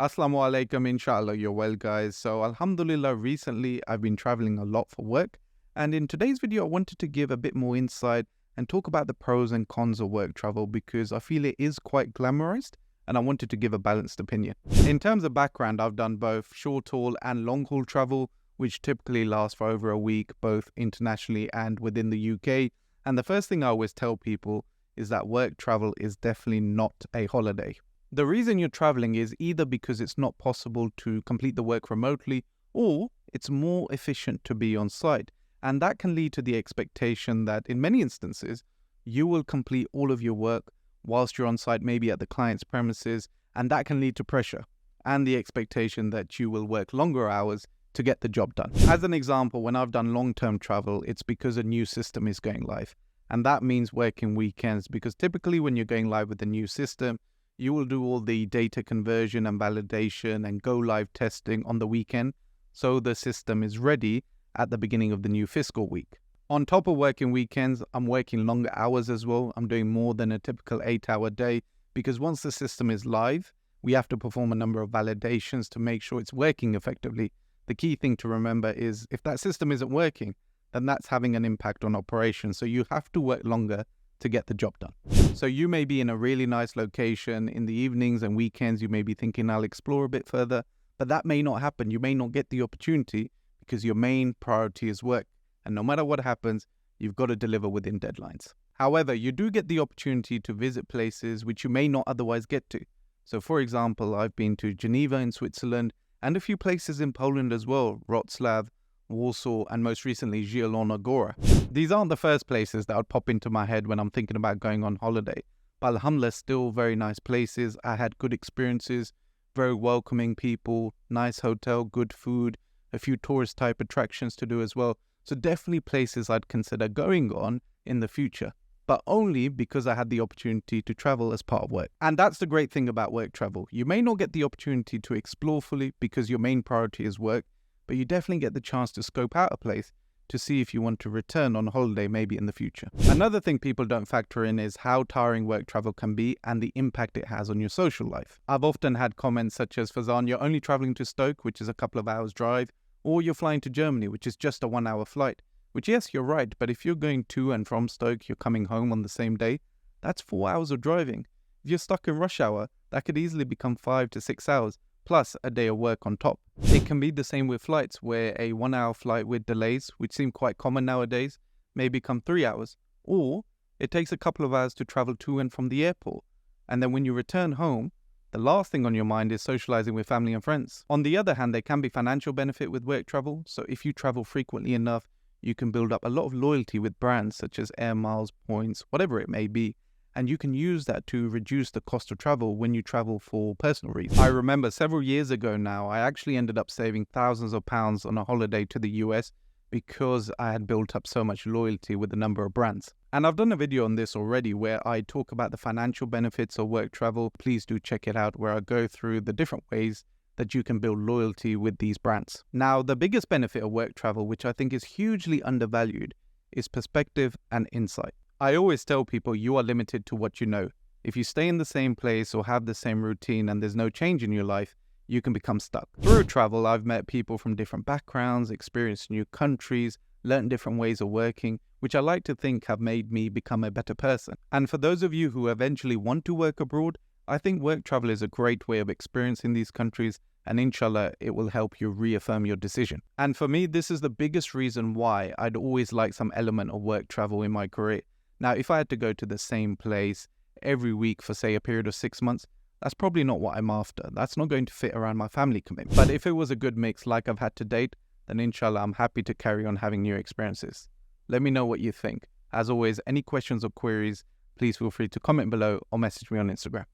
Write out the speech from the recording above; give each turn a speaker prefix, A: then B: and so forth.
A: Assalamu alaikum, inshallah, you're well, guys. So, alhamdulillah, recently I've been traveling a lot for work. And in today's video, I wanted to give a bit more insight and talk about the pros and cons of work travel because I feel it is quite glamorized and I wanted to give a balanced opinion. In terms of background, I've done both short haul and long haul travel, which typically lasts for over a week, both internationally and within the UK. And the first thing I always tell people is that work travel is definitely not a holiday. The reason you're traveling is either because it's not possible to complete the work remotely or it's more efficient to be on site. And that can lead to the expectation that in many instances, you will complete all of your work whilst you're on site, maybe at the client's premises, and that can lead to pressure and the expectation that you will work longer hours to get the job done. As an example, when I've done long-term travel, it's because a new system is going live. And that means working weekends because typically when you're going live with a new system, you will do all the data conversion and validation and go live testing on the weekend so the system is ready at the beginning of the new fiscal week. On top of working weekends, I'm working longer hours as well. I'm doing more than a typical 8-hour day because once the system is live, we have to perform a number of validations to make sure it's working effectively. The key thing to remember is if that system isn't working, then that's having an impact on operations. So you have to work longer to get the job done. So you may be in a really nice location in the evenings and weekends. You may be thinking, I'll explore a bit further, but that may not happen. You may not get the opportunity because your main priority is work. And no matter what happens, you've got to deliver within deadlines. However, you do get the opportunity to visit places which you may not otherwise get to. So for example, I've been to Geneva in Switzerland and a few places in Poland as well, Wrocław, Warsaw, and most recently Zielona Góra. These aren't the first places that would pop into my head when I'm thinking about going on holiday, but alhamdulillah, still very nice places. I had good experiences, very welcoming people, nice hotel, good food, a few tourist type attractions to do as well. So definitely places I'd consider going on in the future, but only because I had the opportunity to travel as part of work. And that's the great thing about work travel. You may not get the opportunity to explore fully because your main priority is work, but you definitely get the chance to scope out a place to see if you want to return on holiday maybe in the future. Another thing people don't factor in is how tiring work travel can be and the impact it has on your social life. I've often had comments such as, Fazan, you're only traveling to Stoke, which is a couple of hours drive, or you're flying to Germany, which is just a 1-hour flight. Which, yes, you're right, but if you're going to and from Stoke, you're coming home on the same day, that's 4 hours of driving. If you're stuck in rush hour, that could easily become 5 to 6 hours, plus a day of work on top. It can be the same with flights, where a 1-hour flight with delays, which seem quite common nowadays, may become 3 hours. Or it takes a couple of hours to travel to and from the airport. And then when you return home, the last thing on your mind is socializing with family and friends. On the other hand, there can be financial benefit with work travel. So if you travel frequently enough, you can build up a lot of loyalty with brands such as air miles, points, whatever it may be. And you can use that to reduce the cost of travel when you travel for personal reasons. I remember several years ago now, I actually ended up saving thousands of pounds on a holiday to the US because I had built up so much loyalty with a number of brands. And I've done a video on this already where I talk about the financial benefits of work travel. Please do check it out, where I go through the different ways that you can build loyalty with these brands. Now, the biggest benefit of work travel, which I think is hugely undervalued, is perspective and insight. I always tell people you are limited to what you know. If you stay in the same place or have the same routine and there's no change in your life, you can become stuck. Through travel, I've met people from different backgrounds, experienced new countries, learned different ways of working, which I like to think have made me become a better person. And for those of you who eventually want to work abroad, I think work travel is a great way of experiencing these countries, and inshallah, it will help you reaffirm your decision. And for me, this is the biggest reason why I'd always like some element of work travel in my career. Now, if I had to go to the same place every week for, say, a period of 6 months, that's probably not what I'm after. That's not going to fit around my family commitment. But if it was a good mix like I've had to date, then inshallah, I'm happy to carry on having new experiences. Let me know what you think. As always, any questions or queries, please feel free to comment below or message me on Instagram.